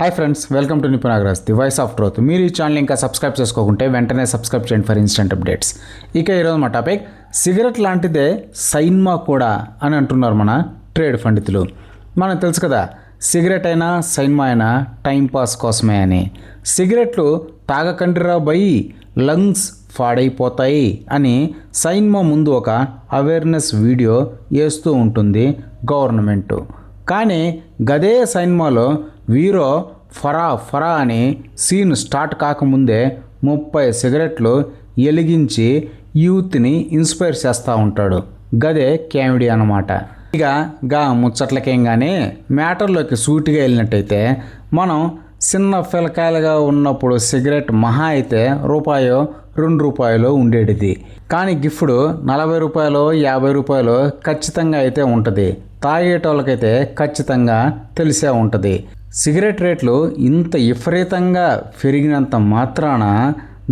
Hi friends, welcome to Nipun Nagaraj, the voice of truth. మీరు ఈ channel ఇంకా సబ్స్క్రైబ్ చేసుకోకుంటే వెంటనే సబ్స్క్రైబ్ చేయండి ఫర్ ఇన్స్టెంట్ అప్డేట్స్. ఇక ఈరోజు మా టాపిక్ సిగరెట్ లాంటిదే సైన్మా కూడా అని అంటున్నారు మన ట్రేడ్ పండితులు. మనకు తెలుసు కదా, సిగరెట్ అయినా సైన్మా అయినా టైంపాస్ కోసమే అని. సిగరెట్లు తాగకండిరా బయి, లంగ్స్ పాడైపోతాయి అని సైన్మా ముందు ఒక అవేర్నెస్ వీడియో వేస్తూ ఉంటుంది గవర్నమెంటు. కానీ గదే సైన్మాలో వీరో ఫరా అని సీన్ స్టార్ట్ కాకముందే 30 సిగరెట్లు వెలిగించి యూత్ని ఇన్స్పైర్ చేస్తూ ఉంటాడు. గదే కామెడీ అన్నమాట. ఇక ముచ్చట్లకేం కానీ మ్యాటర్లోకి సూటిగా వెళ్ళినట్టయితే, మనం చిన్న పిల్లకాయలుగా ఉన్నప్పుడు సిగరెట్ మహా అయితే రూపాయో 2 రూపాయలు ఉండేటిది. కానీ గిఫ్ట్ 40 రూపాయలు 50 రూపాయలు ఖచ్చితంగా అయితే ఉంటుంది. తాగేటోళ్ళకైతే ఖచ్చితంగా తెలిసే ఉంటుంది. సిగరెట్ రేట్లు ఇంత విపరీతంగా పెరిగినంత మాత్రాన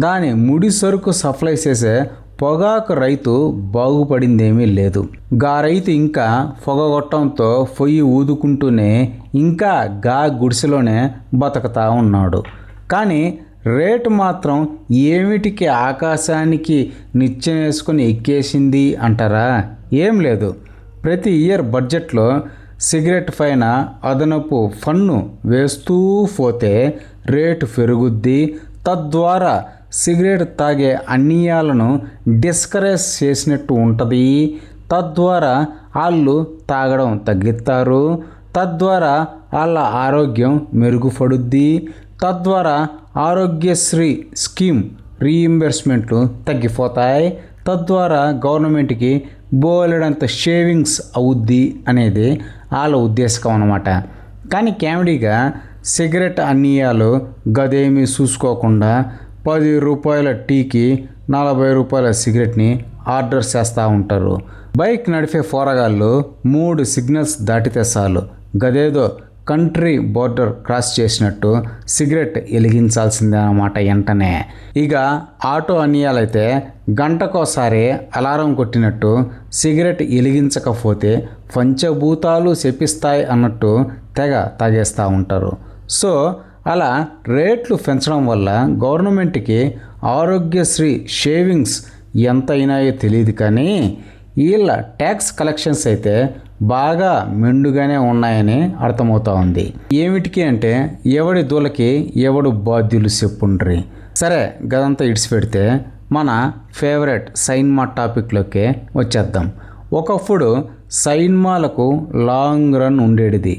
దాని ముడి సరుకు సప్లై చేసే పొగాకు రైతు బాగుపడిందేమీ లేదు. రైతు ఇంకా పొగగొట్టంతో పొయ్యి ఊదుకుంటూనే ఇంకా గుడిసెలోనే బతుకుతా ఉన్నాడు. కానీ రేటు మాత్రం ఏమిటికి ఆకాశానికి నిచ్చెనేసుకొని ఎక్కేసింది అంటారా? ఏం లేదు. ప్రతి ఇయర్ బడ్జెట్లో సిగరెట్ పైన అదనపు పన్ను వేస్తూ పోతే రేటు పెరుగుద్ది. తద్వారా సిగరెట్ తాగే అన్యాయాలను డిస్కరేజ్ చేసినట్టు ఉంటుంది. తద్వారా వాళ్ళు తాగడం తగ్గిస్తారు. తద్వారా వాళ్ళ ఆరోగ్యం మెరుగుపడుద్ది. తద్వారా ఆరోగ్యశ్రీ స్కీమ్ రీయింబర్స్మెంట్లు తగ్గిపోతాయి. తద్వారా గవర్నమెంట్కి బోలెడంత షేవింగ్స్ అవుద్ది అనేది వాళ్ళ ఉద్దేశం అన్నమాట. కానీ కామెడీగా సిగరెట్ అన్యాయాలు గదేమీ చూసుకోకుండా 10 రూపాయల టీకి 40 రూపాయల సిగరెట్ని ఆర్డర్ చేస్తూ ఉంటారు. బైక్ నడిపే పోరగాళ్ళు 3 సిగ్నల్స్ దాటితే చాలు గదేదో కంట్రీ బోర్డర్ క్రాస్ చేసినట్టు సిగరెట్ వెలిగించాల్సిందే అన్నమాట వెంటనే. ఇక ఆటో అన్యాయాలైతే గంటకోసారి అలారం కొట్టినట్టు సిగరెట్ వెలిగించకపోతే పంచభూతాలు శపిస్తాయి అన్నట్టు తెగ తాగేస్తూ ఉంటారు. సో అలా రేట్లు పెంచడం వల్ల గవర్నమెంట్కి ఆరోగ్యశ్రీ షేవింగ్స్ ఎంత అయినాయో తెలియదు. కానీ వీళ్ళ ట్యాక్స్ కలెక్షన్స్ అయితే బాగా మెండుగానే ఉన్నాయని అర్థమవుతా ఉంది. ఏమిటికి అంటే ఎవడి దూలకి ఎవడు బాధ్యులు చెప్పుండ్రి. సరే, గదంతా ఇడిచిపెడితే మన ఫేవరెట్ సైన్మా టాపిక్లోకి వచ్చేద్దాం. ఒకప్పుడు సైన్మాలకు లాంగ్ రన్ ఉండేది.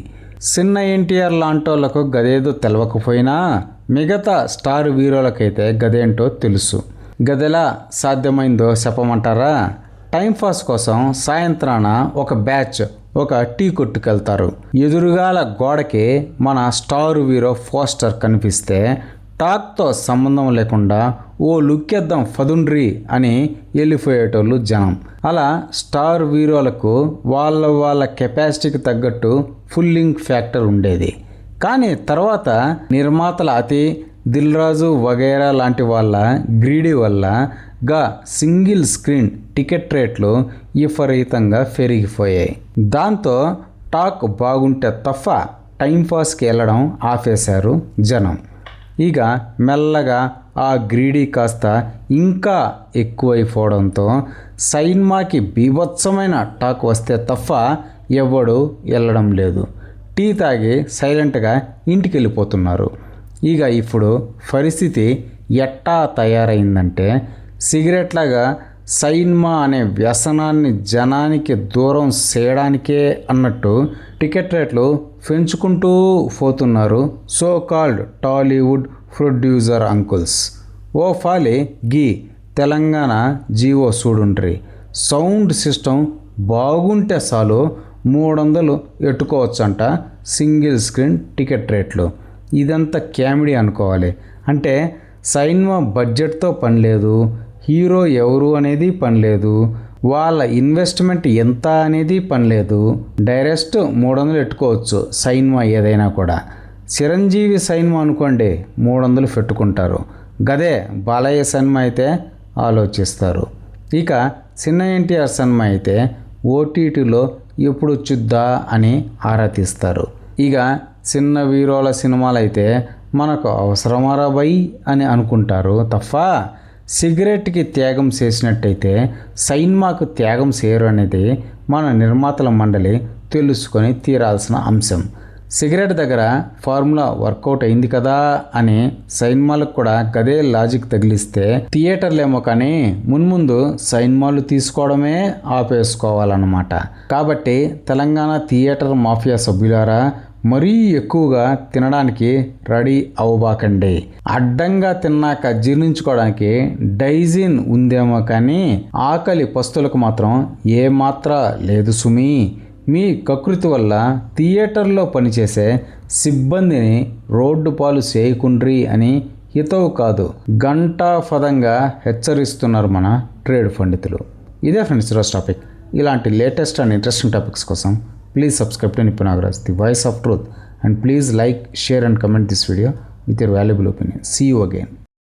చిన్న ఎన్టీఆర్ లాంటోళ్లకు గదేదో తెలవకపోయినా మిగతా స్టార్ హీరోలకైతే గదేంటో తెలుసు. గదెలా సాధ్యమైందో చెప్పమంటారా? టైంపాస్ కోసం సాయంత్రాన ఒక బ్యాచ్ ఒక టీ కొట్టుకెళ్తారు. ఎదురుగాల గోడకి మన స్టార్ హీరో పోస్టర్ కనిపిస్తే టాక్తో సంబంధం లేకుండా ఓ లుక్కేద్దాం ఫదుండ్రి అని వెళ్ళిపోయేటోళ్ళు జనం. అలా స్టార్ హీరోలకు వాళ్ళ కెపాసిటీకి తగ్గట్టు ఫుల్లింగ్ ఫ్యాక్టర్ ఉండేది. కానీ తర్వాత నిర్మాతల అతి దిల్ రాజు వగైరా లాంటి వాళ్ళ గ్రీడీ వల్ల సింగిల్ స్క్రీన్ టికెట్ రేట్లు విపరీతంగా పెరిగిపోయాయి. దాంతో టాక్ బాగుంటే తప్ప టైంపాస్కి వెళ్ళడం ఆపేశారు జనం. ఇక మెల్లగా ఆ గ్రీడీ కాస్త ఇంకా ఎక్కువైపోవడంతో సైన్మాకి బీభత్సమైన టాక్ వస్తే తప్ప ఎవడు వెళ్ళడం లేదు. టీ తాగి సైలెంట్గా ఇంటికి వెళ్ళిపోతున్నారు. ఇక ఇప్పుడు పరిస్థితి ఎట్టా తయారైందంటే, సిగరెట్లాగా సైన్మా అనే వ్యసనాన్ని జనానికి దూరం చేయడానికే అన్నట్టు టికెట్ రేట్లు పెంచుకుంటూ పోతున్నారు so called Tollywood producer uncles. ఓ ఫాలి తెలంగాణ జీవో చూడుండ్రి. సౌండ్ సిస్టమ్ బాగుంటే చాలు 300 ఎట్టుకోవచ్చంట సింగిల్ స్క్రీన్ టికెట్ రేట్లు. ఇదంతా కామెడీ అనుకోవాలి. అంటే సైన్మా బడ్జెట్తో పని లేదు, హీరో ఎవరు అనేది పని లేదు, వాళ్ళ ఇన్వెస్ట్మెంట్ ఎంత అనేది పని లేదు. డైరెక్ట్ 300 ఎట్టుకోవచ్చు సైన్మా ఏదైనా కూడా. చిరంజీవి సైన్మా అనుకోండి 300 పెట్టుకుంటారు. గదే బాలయ్య సినిమా అయితే ఆలోచిస్తారు. ఇక చిన్న ఎన్టీఆర్ సినిమా అయితే ఓటీటీలో ఎప్పుడు వచ్చుద్దా అని ఆరా తీస్తారు. ఇక చిన్న హీరోల సినిమాలు అయితే మనకు అవసరమరా బై అని అనుకుంటారు తప్ప సిగరెట్కి త్యాగం చేసినట్టయితే సైన్మాకు త్యాగం చేయరు అనేది మన నిర్మాతల మండలి తెలుసుకొని తీరాల్సిన అంశం. సిగరెట్ దగ్గర ఫార్ములా వర్కౌట్ అయింది కదా అని సైన్మాలకు కూడా గదే లాజిక్ తగిలిస్తే థియేటర్లేమో కానీ మున్ముందు సైన్మాలు తీసుకోవడమే ఆపేసుకోవాలన్నమాట. కాబట్టి తెలంగాణ థియేటర్ మాఫియా సభ్యులారా మరీ ఎక్కువగా తినడానికి రెడీ అవ్వబాకండి. అడ్డంగా తిన్నాక జీర్ణించుకోవడానికి డైజిన్ ఉందేమో కానీ ఆకలి పస్తులకు మాత్రం ఏమాత్ర లేదు సుమి. మీ కకృతి వల్ల థియేటర్లో పనిచేసే సిబ్బందిని రోడ్డు పాలు చేయకుండ్రి అని హితవు కాదు ఘంటాపథంగా హెచ్చరిస్తున్నారు మన ట్రేడ్ పండితులు. ఇదే ఫ్రెండ్స్ ఈరోజు టాపిక్. ఇలాంటి లేటెస్ట్ అండ్ ఇంట్రెస్టింగ్ టాపిక్స్ కోసం please subscribe to Nippon Nagaraj, the voice of truth, and please like, share and comment this video with your valuable opinion. See you again.